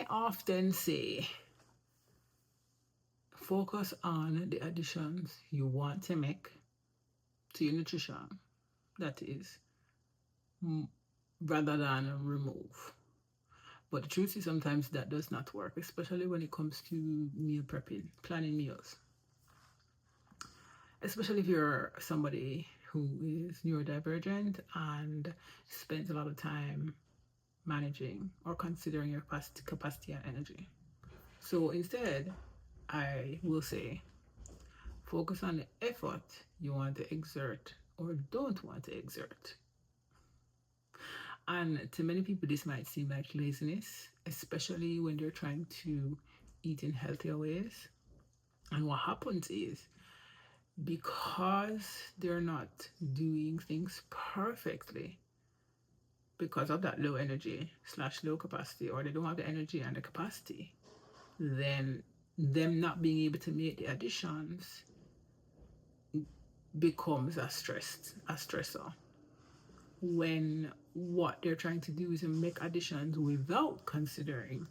I often say focus on the additions you want to make to your nutrition, that is, rather than remove. But the truth is, sometimes that does not work, especially when it comes to meal prepping, planning meals. Especially if you're somebody who is neurodivergent and spends a lot of time managing or considering your capacity and energy. So instead, I will say focus on the effort you want to exert or don't want to exert. And to many people, this might seem like laziness, especially when they're trying to eat in healthier ways. And what happens is because they're not doing things perfectly because of that low energy slash low capacity, or they don't have the energy and the capacity, then them not being able to make the additions becomes a stressor when what they're trying to do is to make additions without considering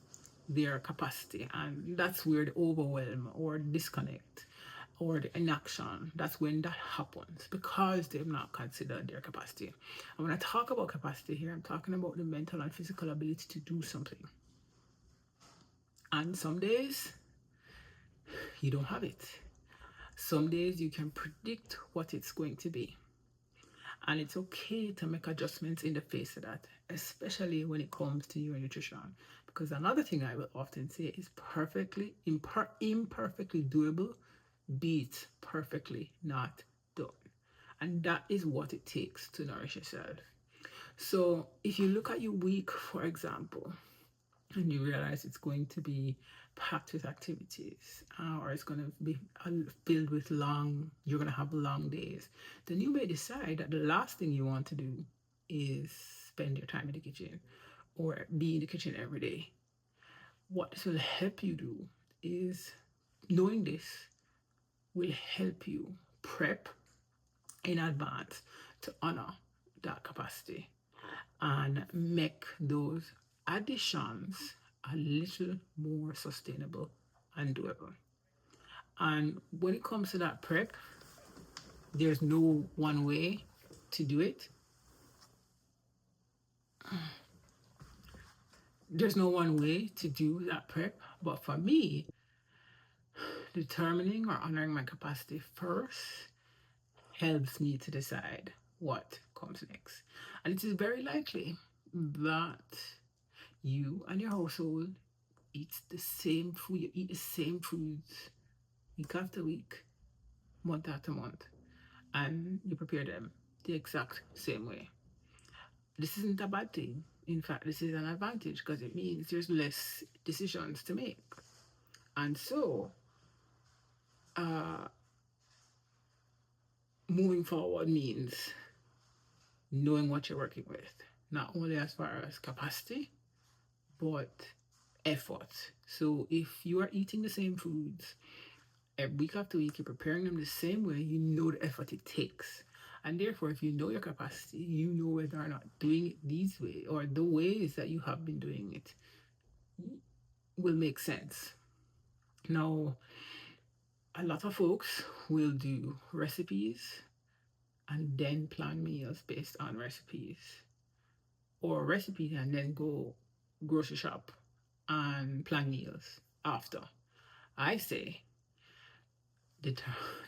their capacity. And that's where the overwhelm or disconnect or the inaction, that's when that happens because they've not considered their capacity. And when I talk about capacity here, I'm talking about the mental and physical ability to do something. And some days you don't have it. Some days you can predict what it's going to be. And it's okay to make adjustments in the face of that, especially when it comes to your nutrition. Because another thing I will often say is imperfectly doable beats perfectly not done. And that is what it takes to nourish yourself. So if you look at your week, for example, and you realize it's going to be packed with activities, or it's going to be filled with you're going to have long days, then you may decide that the last thing you want to do is spend your time in the kitchen or be in the kitchen every day. What this will help you do is knowing this will help you prep in advance to honor that capacity and make those additions a little more sustainable and doable. And when it comes to that prep, there's no one way to do it. There's no one way to do that prep. But for me, determining or honoring my capacity first helps me to decide what comes next. And it is very likely that you and your household eat the same food, you eat the same foods week after week, month after month, and you prepare them the exact same way. This isn't a bad thing. In fact, this is an advantage because it means there's less decisions to make. And so, uh, moving forward means knowing what you're working with, not only as far as capacity, but effort. So if you are eating the same foods week after week, you're preparing them the same way, you know the effort it takes. And therefore, if you know your capacity, you know whether or not doing it these ways or the ways that you have been doing it will make sense. Now, a lot of folks will do recipes and then plan meals based on recipes, or recipe and then go grocery shop and plan meals after. I say,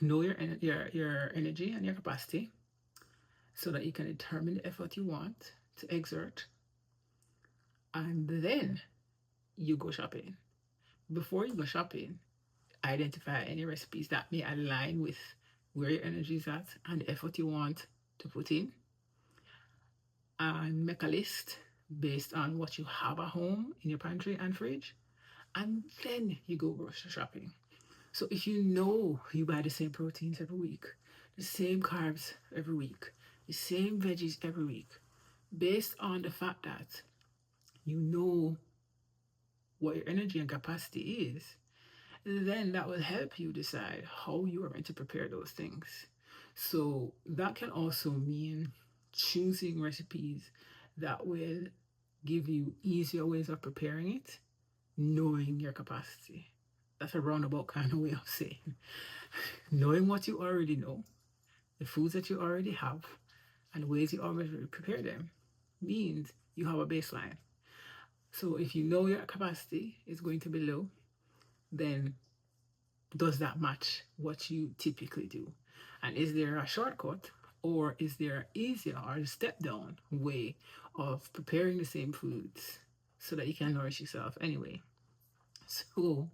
know your energy and your capacity so that you can determine the effort you want to exert, and then you go shopping. Before you go shopping, identify any recipes that may align with where your energy is at and the effort you want to put in, and make a list based on what you have at home in your pantry and fridge, and then you go grocery shopping. So if you know you buy the same proteins every week, the same carbs every week, the same veggies every week, based on the fact that you know what your energy and capacity is, then that will help you decide how you are going to prepare those things. So that can also mean choosing recipes that will give you easier ways of preparing it knowing your capacity. That's a roundabout kind of way of saying knowing what you already know, the foods that you already have, and the ways you already prepare them means you have a baseline. So if you know your capacity is going to be low, then does that match what you typically do? And is there a shortcut, or is there an easier or a step down way of preparing the same foods so that you can nourish yourself anyway? So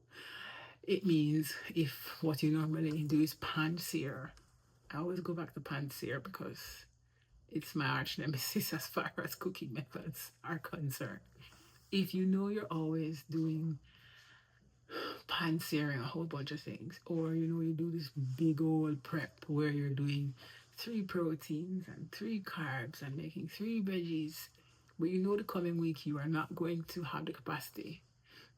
it means if what you normally do is pan-sear, I always go back to pan-sear because it's my arch nemesis as far as cooking methods are concerned. If you know you're always doing pan-searing a whole bunch of things, or you do this big old prep where you're doing 3 proteins and 3 carbs and making 3 veggies, but you know the coming week you are not going to have the capacity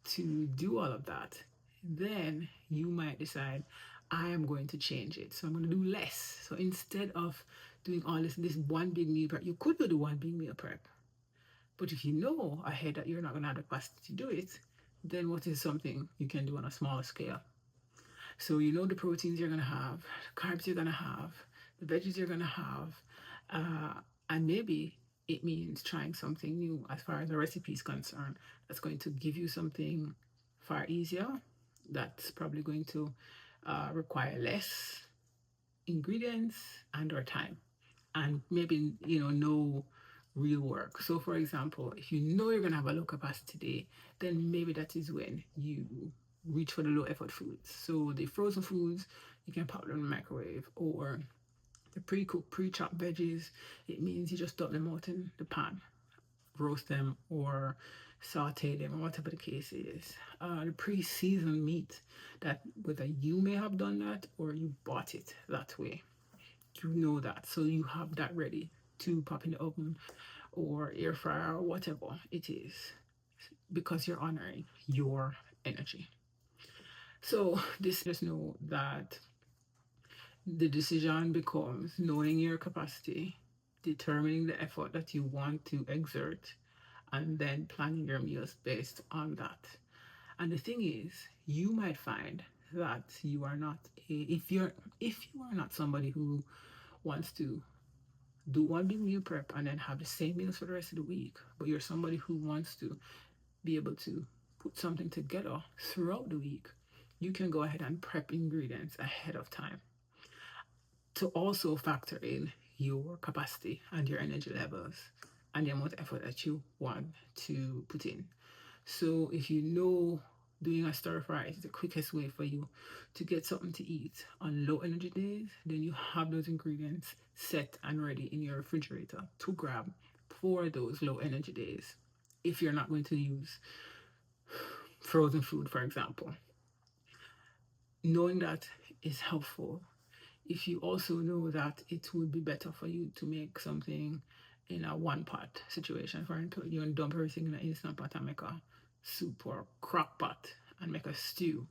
to do all of that, then you might decide, I am going to change it. So I'm going to do less. So instead of doing all this one big meal prep, you could do the one big meal prep. But if you know ahead that you're not going to have the capacity to do it, then what is something you can do on a smaller scale? So you know the proteins you're going to have, the carbs you're going to have, the veggies you're going to have, and maybe it means trying something new as far as the recipe is concerned that's going to give you something far easier, that's probably going to require less ingredients and or time, and maybe no real work. So for example, if you know you're going to have a low capacity day, then maybe that is when you reach for the low effort foods. So the frozen foods, you can pop them in the microwave, or the pre-cooked, pre-chopped veggies, it means you just dump them out in the pan, roast them or saute them, or whatever the case is. The pre-seasoned meat, that whether you may have done that or you bought it that way, you know that. So you have that ready to pop in the oven or air fryer or whatever it is, because you're honoring your energy. So this just know that the decision becomes knowing your capacity, determining the effort that you want to exert, and then planning your meals based on that. And the thing is, you might find that you are not if you are not somebody who wants to do one big meal prep and then have the same meals for the rest of the week, but you're somebody who wants to be able to put something together throughout the week, you can go ahead and prep ingredients ahead of time to also factor in your capacity and your energy levels and the amount of effort that you want to put in. So if you know doing a stir fry is the quickest way for you to get something to eat on low energy days, then you have those ingredients set and ready in your refrigerator to grab for those low energy days. If you're not going to use frozen food, for example, knowing that is helpful. If you also know that it would be better for you to make something in a one pot situation, for example, you dump everything in an instant pot and make a soup or crock pot and make a stew,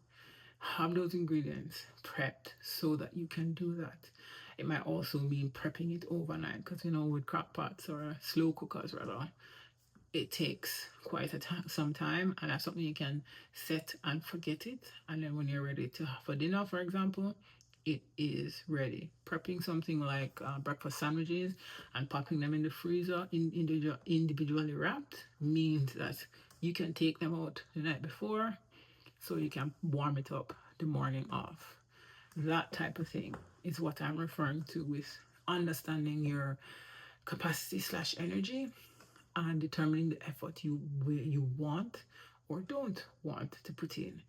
have those ingredients prepped so that you can do that. It might also mean prepping it overnight, because with crock pots or slow cookers rather, it takes quite some time, and that's something you can set and forget it, and then when you're ready to have for dinner, for example, it is ready. Prepping something like breakfast sandwiches and popping them in the freezer individually wrapped means that you can take them out the night before so you can warm it up the morning of. That type of thing is what I'm referring to with understanding your capacity slash energy and determining the effort you want or don't want to put in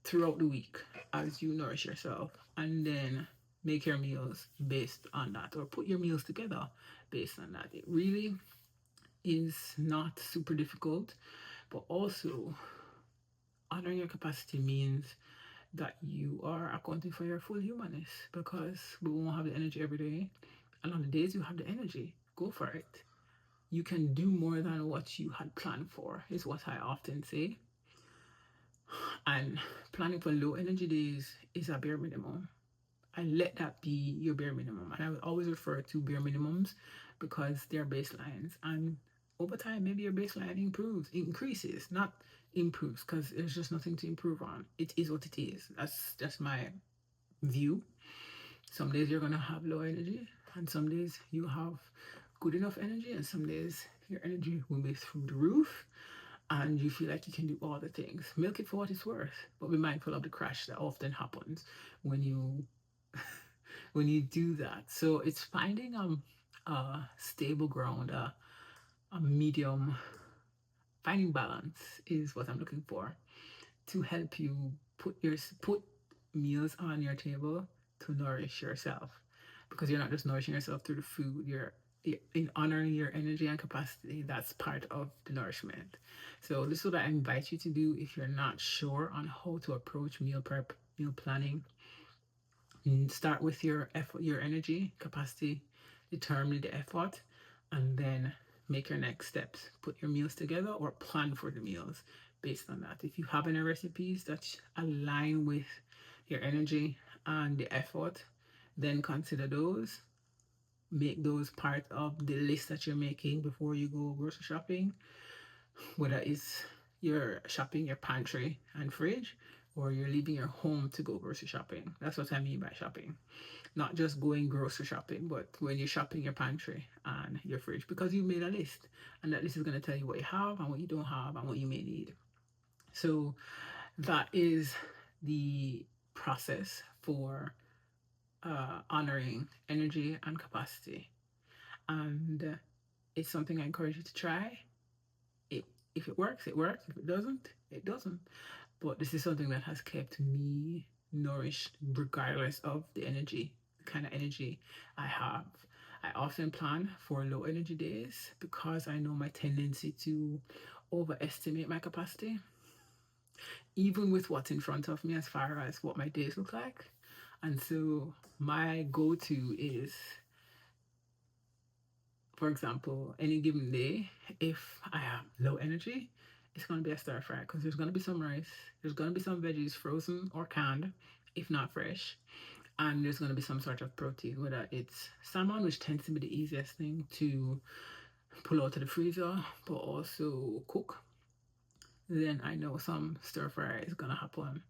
throughout the week as you nourish yourself, and then make your meals based on that, or put your meals together based on that. It really is not super difficult, but also honoring your capacity means that you are accounting for your full humanness, because we won't have the energy every day, and on the days you have the energy, go for it. You can do more than what you had planned for, is what I often say. And planning for low energy days is a bare minimum. And let that be your bare minimum. And I would always refer to bare minimums because they're baselines. And over time, maybe your baseline increases, not improves, because there's just nothing to improve on. It is what it is. That's just my view. Some days you're gonna have low energy, and some days you have good enough energy, and some days your energy will be through the roof, and you feel like you can do all the things. Milk it for what it's worth, but be mindful of the crash that often happens when you when you do that. So it's finding a stable ground, a medium. Finding balance is what I'm looking for to help you put meals on your table to nourish yourself, because you're not just nourishing yourself through the food. You're in honoring your energy and capacity. That's part of the nourishment. So this is what I invite you to do if you're not sure on how to approach meal prep, meal planning. Start with your effort, your energy capacity, determine the effort, and then make your next steps. Put your meals together or plan for the meals based on that. If you have any recipes that align with your energy and the effort, then consider those. Make those part of the list that you're making before you go grocery shopping, whether it's you're shopping your pantry and fridge or you're leaving your home to go grocery shopping. That's what I mean by shopping. Not just going grocery shopping, but when you're shopping your pantry and your fridge, because you made a list, and that list is going to tell you what you have and what you don't have and what you may need. So that is the process for honoring energy and capacity. And it's something I encourage you to try. It, if it works, it works. If it doesn't, it doesn't. But this is something that has kept me nourished regardless of the energy, the kind of energy I have. I often plan for low energy days because I know my tendency to overestimate my capacity, even with what's in front of me as far as what my days look like. And so my go to is, for example, any given day, if I have low energy, it's going to be a stir fry because there's going to be some rice, there's going to be some veggies frozen or canned, if not fresh, and there's going to be some sort of protein, whether it's salmon, which tends to be the easiest thing to pull out of the freezer, but also cook. Then I know some stir fry is going to happen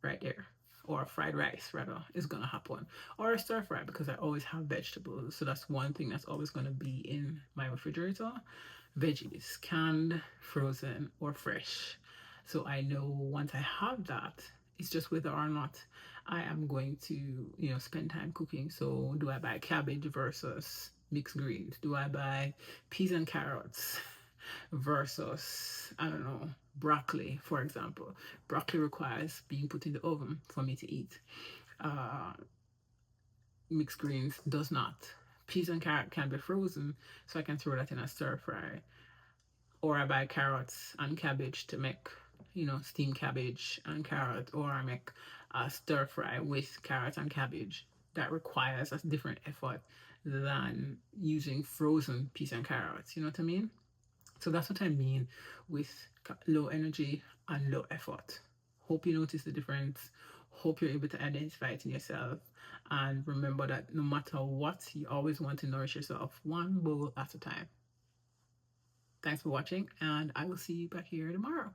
right there. Or fried rice, rather, is gonna happen. Or a stir fry, because I always have vegetables. So that's one thing that's always gonna be in my refrigerator. Veggies, canned, frozen, or fresh. So I know once I have that, it's just whether or not I am going to, spend time cooking. So do I buy cabbage versus mixed greens? Do I buy peas and carrots versus, I don't know, broccoli, for example? Broccoli requires being put in the oven for me to eat. Uh, Mixed greens does not. Peas and carrot can be frozen, so I can throw that in a stir fry. Or I buy carrots and cabbage to make, steamed cabbage and carrot, or I make a stir fry with carrots and cabbage. That requires a different effort than using frozen peas and carrots. You know what I mean? So that's what I mean with low energy and low effort. Hope you notice the difference. Hope you're able to identify it in yourself. And remember that no matter what, you always want to nourish yourself one bowl at a time. Thanks for watching, and I will see you back here tomorrow.